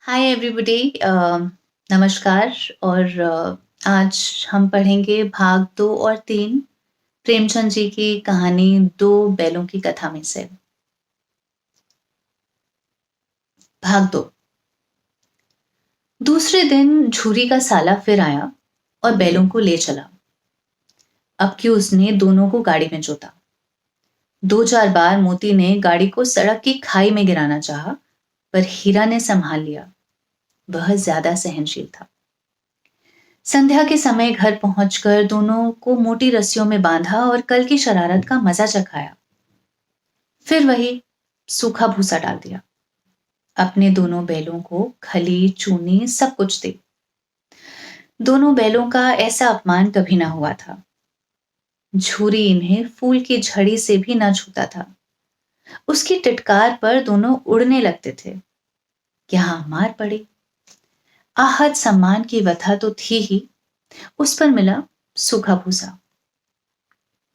Hi everybody. नमस्कार। और आज हम पढ़ेंगे भाग 2 और 3 प्रेमचंद जी की कहानी दो बैलों की कथा में से। भाग 2। दूसरे दिन झूरी का साला फिर आया और बैलों को ले चला। अब कि उसने दोनों को गाड़ी में जोता। 2-4 बार मोती ने गाड़ी को सड़क की खाई में गिराना चाहा, पर हीरा ने संभाल लिया। वह ज्यादा सहनशील था। संध्या के समय घर पहुंचकर दोनों को मोटी रस्सियों में बांधा और कल की शरारत का मजा चखाया। फिर वही सूखा भूसा डाल दिया। अपने दोनों बैलों को खली चूनी सब कुछ दी। दोनों बैलों का ऐसा अपमान कभी ना हुआ था। झूरी इन्हें फूल की झड़ी से भी ना छूता था। उसकी टिटकार पर दोनों उड़ने लगते थे। यहां मार पड़ी। आहत सम्मान की व्यथा तो थी ही, उस पर मिला सूखा भूसा।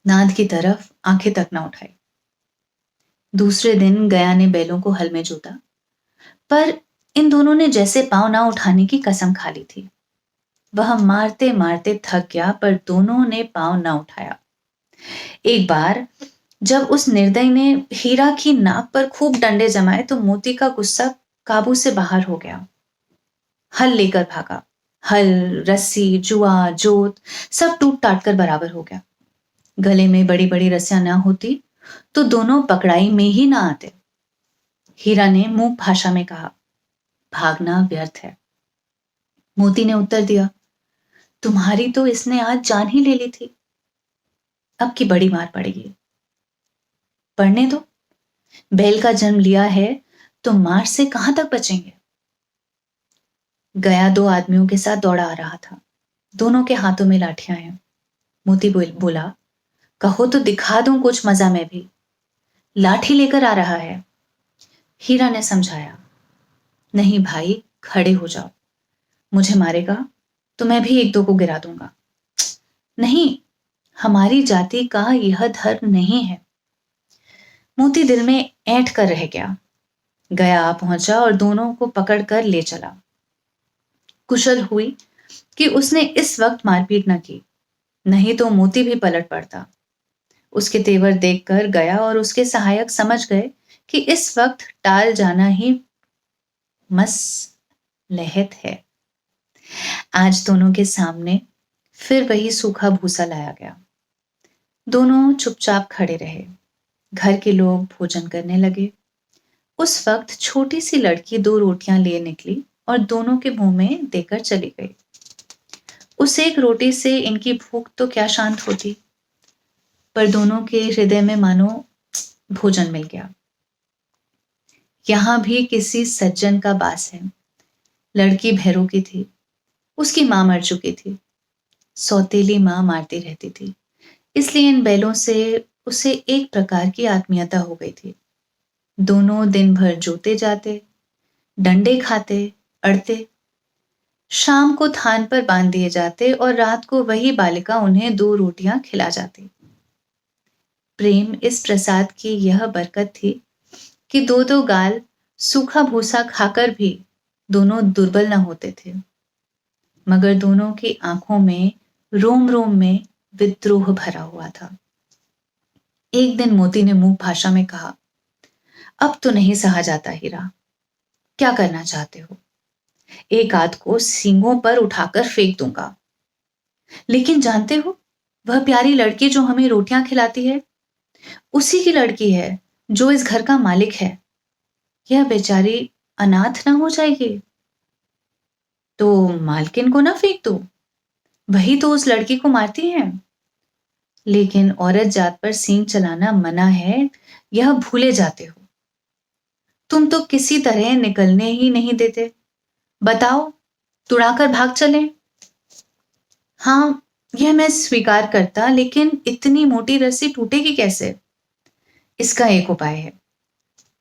नाद की तरफ आंखें तक न उठाई। दूसरे दिन गया ने बैलों को हल में जोता, पर इन दोनों ने जैसे पांव ना उठाने की कसम खा ली थी। वह मारते मारते थक गया, पर दोनों ने पांव ना उठाया। एक बार जब उस निर्दयी ने हीरा की नाक पर खूब डंडे जमाए तो मोती का गुस्सा काबू से बाहर हो गया। हल लेकर भागा। हल, रस्सी, जुआ, जोत सब टूट टाट कर बराबर हो गया। गले में बड़ी बड़ी रस्सियां ना होती तो दोनों पकड़ाई में ही ना आते। हीरा ने मूक भाषा में कहा, भागना व्यर्थ है। मोती ने उत्तर दिया, तुम्हारी तो इसने आज जान ही ले ली थी। अब की बड़ी मार पड़ेगी। पढ़ने दो। बैल का जन्म लिया है तो मार से कहां तक बचेंगे। गया 2 आदमियों के साथ दौड़ा आ रहा था। दोनों के हाथों में लाठियां हैं। मोती बोला, कहो तो दिखा दूं कुछ मजा में भी। लाठी लेकर आ रहा है। हीरा ने समझाया, नहीं भाई, खड़े हो जाओ। मुझे मारेगा तो मैं भी एक दो को गिरा दूंगा। नहीं, हमारी जाति का यह धर्म नहीं है। मोती दिल में ऐंठ कर रह गया। गया आ पहुंचा और दोनों को पकड़कर ले चला। कुशल हुई कि उसने इस वक्त मारपीट न की, नहीं तो मोती भी पलट पड़ता। उसके तेवर देखकर गया और उसके सहायक समझ गए कि इस वक्त टाल जाना ही मसलहत है। आज दोनों के सामने फिर वही सूखा भूसा लाया गया। दोनों चुपचाप खड़े रहे। घर के लोग भोजन करने लगे। उस वक्त छोटी सी लड़की 2 रोटियां लिए निकली और दोनों के मुंह में देकर चली गई। उस एक रोटी से इनकी भूख तो क्या शांत होती, पर दोनों के हृदय में मानो भोजन मिल गया। यहां भी किसी सज्जन का वास है। लड़की भैरों की थी। उसकी मां मर चुकी थी। सौतेली मां मारती रहती थी, इसलिए इन बैलों से उसे एक प्रकार की आत्मीयता हो गई थी। दोनों दिन भर जोते जाते, डंडे खाते, अड़ते। शाम को थान पर बांध दिए जाते और रात को वही बालिका उन्हें 2 रोटियां खिला जाती। प्रेम इस प्रसाद की यह बरकत थी कि 2-2 गाल सूखा भूसा खाकर भी दोनों दुर्बल न होते थे। मगर दोनों की आंखों में, रोम रोम में विद्रोह भरा हुआ था। एक दिन मोती ने मूक भाषा में कहा, अब तो नहीं सहा जाता हीरा। क्या करना चाहते हो? एक आध को सींगों पर उठाकर फेंक दूंगा। लेकिन जानते हो, वह प्यारी लड़की जो हमें रोटियां खिलाती है, उसी की लड़की है जो इस घर का मालिक है। यह बेचारी अनाथ ना हो जाएगी? तो मालकिन को ना फेंक दो, वही तो उस लड़की को मारती है। लेकिन औरत जात पर सींग चलाना मना है, यह भूले जाते हो। तुम तो किसी तरह निकलने ही नहीं देते। बताओ, तुड़ाकर भाग चले? हाँ, यह मैं स्वीकार करता, लेकिन इतनी मोटी रस्सी टूटेगी कैसे? इसका एक उपाय है।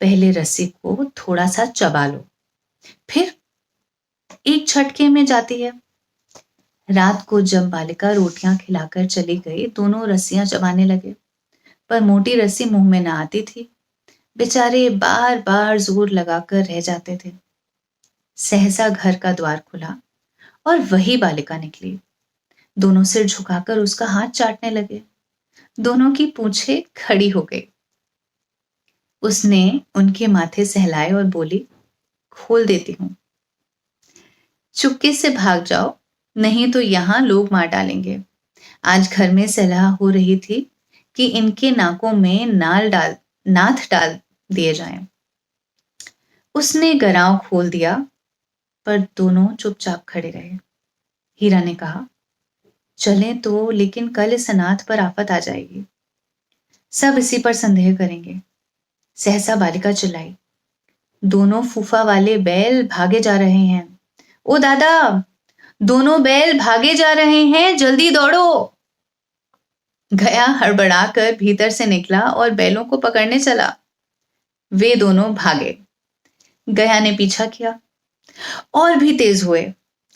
पहले रस्सी को थोड़ा सा चबा लो, फिर एक झटके में जाती है। रात को जब बालिका रोटियां खिलाकर चली गई, दोनों रस्सियां चबाने लगे, पर मोटी रस्सी मुंह में ना आती थी। बेचारे बार बार जोर लगाकर रह जाते थे। सहसा घर का द्वार खुला और वही बालिका निकली। दोनों सिर झुकाकर उसका हाथ चाटने लगे। दोनों की पूंछें खड़ी हो गई। उसने उनके माथे सहलाए और बोली, खोल देती हूं। चुपके से भाग जाओ, नहीं तो यहां लोग मार डालेंगे। आज घर में सलाह हो रही थी कि इनके नाकों में नाथ डाल दिए जाएं। उसने गराव खोल दिया, पर दोनों चुपचाप खड़े रहे। हीरा ने कहा, चलें तो, लेकिन कल इस अनाथ पर आफत आ जाएगी। सब इसी पर संदेह करेंगे। सहसा बालिका चिल्लाई, दोनों फूफा वाले बैल भागे जा रहे हैं। ओ दादा, दोनों बैल भागे जा रहे हैं, जल्दी दौड़ो। गया हड़बड़ाकर भीतर से निकला और बैलों को पकड़ने चला। वे दोनों भागे। गया ने पीछा किया और भी तेज हुए।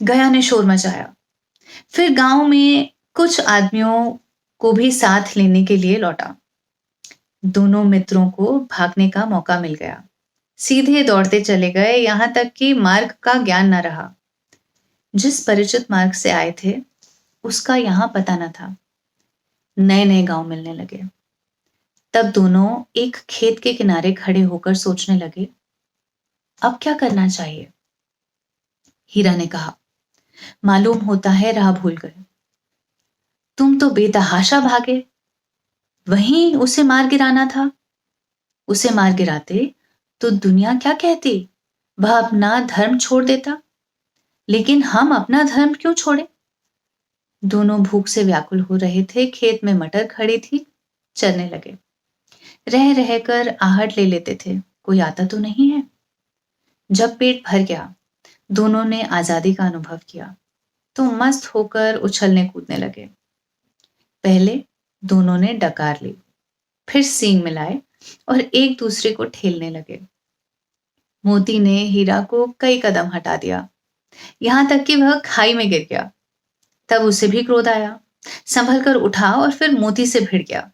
गया ने शोर मचाया। फिर गांव में कुछ आदमियों को भी साथ लेने के लिए लौटा। दोनों मित्रों को भागने का मौका मिल गया। सीधे दौड़ते चले गए, यहां तक कि मार्ग का ज्ञान न रहा। जिस परिचित मार्ग से आए थे उसका यहां पता न था। नए नए गांव मिलने लगे। तब दोनों एक खेत के किनारे खड़े होकर सोचने लगे, अब क्या करना चाहिए। हीरा ने कहा, मालूम होता है राह भूल गए। तुम तो बेतहाशा भागे, वहीं उसे मार गिराना था। उसे मार गिराते तो दुनिया क्या कहती, वह अपना धर्म छोड़ देता। लेकिन हम अपना धर्म क्यों छोड़े। दोनों भूख से व्याकुल हो रहे थे। खेत में मटर खड़ी थी, चलने लगे। रह रहकर आहट ले लेते थे, कोई आता तो नहीं है। जब पेट भर गया, दोनों ने आजादी का अनुभव किया तो मस्त होकर उछलने कूदने लगे। पहले दोनों ने डकार ली, फिर सींग मिलाए और एक दूसरे को ठेलने लगे। मोती ने हीरा को कई कदम हटा दिया, यहां तक कि वह खाई में गिर गया। तब उसे भी क्रोध आया, संभल कर उठा और फिर मोती से भिड़ गया।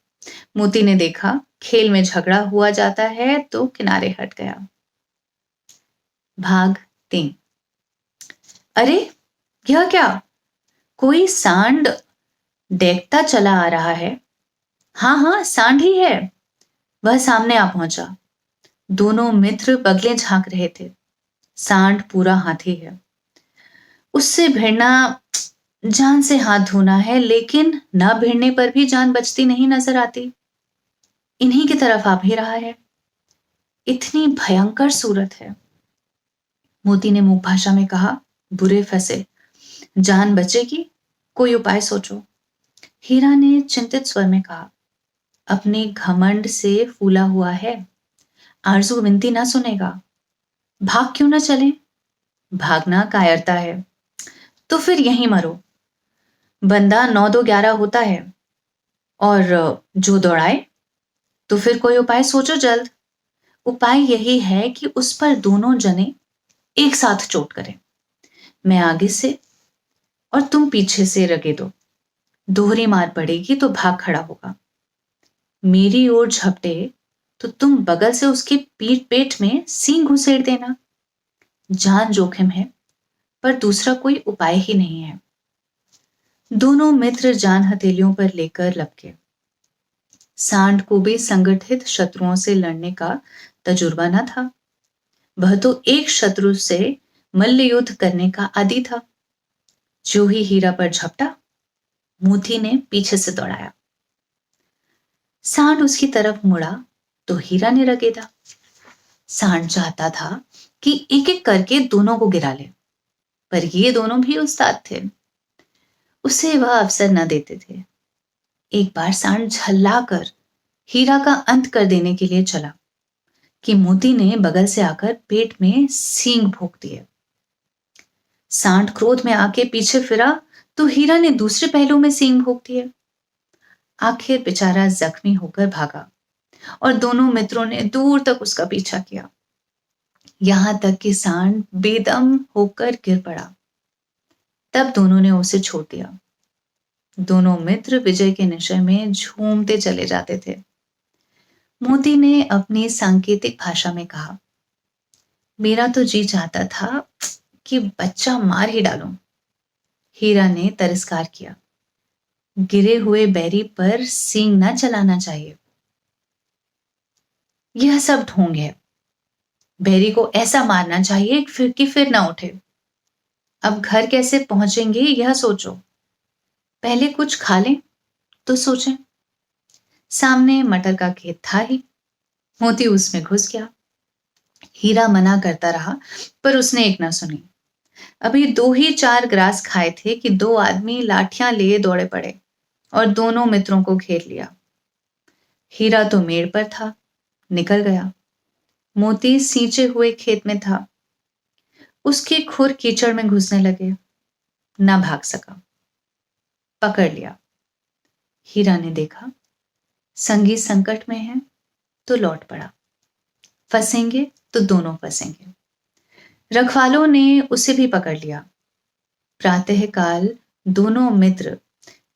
मोती ने देखा खेल में झगड़ा हुआ जाता है तो किनारे हट गया। भाग 3। अरे यह क्या, कोई सांड देखता चला आ रहा है। हाँ हाँ, सांड ही है। वह सामने आ पहुंचा। दोनों मित्र बगले झांक रहे थे। सांड पूरा हाथी है। उससे भिड़ना जान से हाथ धोना है, लेकिन न भिड़ने पर भी जान बचती नहीं नजर आती। इन्हीं की तरफ आ भी रहा है। इतनी भयंकर सूरत है। मोती ने मूक भाषा में कहा, बुरे फंसे, जान बचेगी, कोई उपाय सोचो। हीरा ने चिंतित स्वर में कहा, अपने घमंड से फूला हुआ है, आरजू विनती ना सुनेगा। भाग क्यों ना चले। भागना कायरता है, तो फिर यहीं मरो। बंदा 9-2-11 होता है, और जो दौड़ाए, तो फिर कोई उपाय सोचो जल्द। उपाय यही है कि उस पर दोनों जने एक साथ चोट करें। मैं आगे से और तुम पीछे से रगे दो। दोहरी मार पड़ेगी तो भाग खड़ा होगा। मेरी ओर झपटे तो तुम बगल से उसके पीठ पेट में सींग घुसेड़ देना। जान जोखिम है, पर दूसरा कोई उपाय ही नहीं है। दोनों मित्र जान हथेलियों पर लेकर लपके। सांड को भी संगठित शत्रुओं से लड़ने का तजुर्बा न था। वह तो एक शत्रु से मल्ल युद्ध करने का आदी था। जो ही हीरा पर झपटा, मोती ने पीछे से दौड़ाया। सांड उसकी तरफ मुड़ा तो हीरा ने रगेदा। सांड चाहता था कि एक एक करके दोनों को गिरा ले, पर ये दोनों भी उस्ताद थे, उसे वह अवसर न देते थे। एक बार सांड झल्लाकर हीरा का अंत कर देने के लिए चला कि मोती ने बगल से आकर पेट में सींग भोंक दिए। सांड क्रोध में आके पीछे फिरा तो हीरा ने दूसरे पहलू में सींग भोंक दिए। आखिर बेचारा जख्मी होकर भागा और दोनों मित्रों ने दूर तक उसका पीछा किया, यहां तक कि सांड बेदम होकर गिर पड़ा। तब दोनों ने उसे छोड़ दिया। दोनों मित्र विजय के निश्चय में झूमते चले जाते थे। मोती ने अपनी सांकेतिक भाषा में कहा, मेरा तो जी चाहता था कि बच्चा मार ही डालूं। हीरा ने तिरस्कार किया। गिरे हुए बैरी पर सींग न चलाना चाहिए। यह सब ढोंग है। बैरी को ऐसा मारना चाहिए कि फिर ना उठे। अब घर कैसे पहुंचेंगे यह सोचो। पहले कुछ खा लें तो सोचें। सामने मटर का खेत था ही। मोती उसमें घुस गया। हीरा मना करता रहा पर उसने एक ना सुनी। अभी 2 ही 4 ग्रास खाए थे कि 2 आदमी लाठियां लिए दौड़े पड़े और दोनों मित्रों को घेर लिया। हीरा तो मेड़ पर था, निकल गया। मोती सींचे हुए खेत में था। उसके खुर कीचड़ में घुसने लगे। ना भाग सका। पकड़ लिया। हीरा ने देखा, संगी संकट में है तो लौट पड़ा। फंसेंगे तो दोनों फंसेंगे। रखवालों ने उसे भी पकड़ लिया। प्रातःकाल दोनों मित्र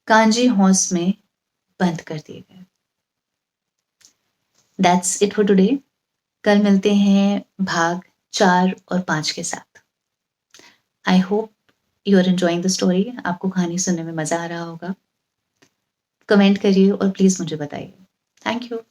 कांजी हौस में बंद कर दिए गए। That's it for today. कल मिलते हैं भाग 4 और 5 के साथ। I hope you are enjoying the story. आपको कहानी सुनने में मजा आ रहा होगा। कमेंट करिए और प्लीज मुझे बताइए। Thank you.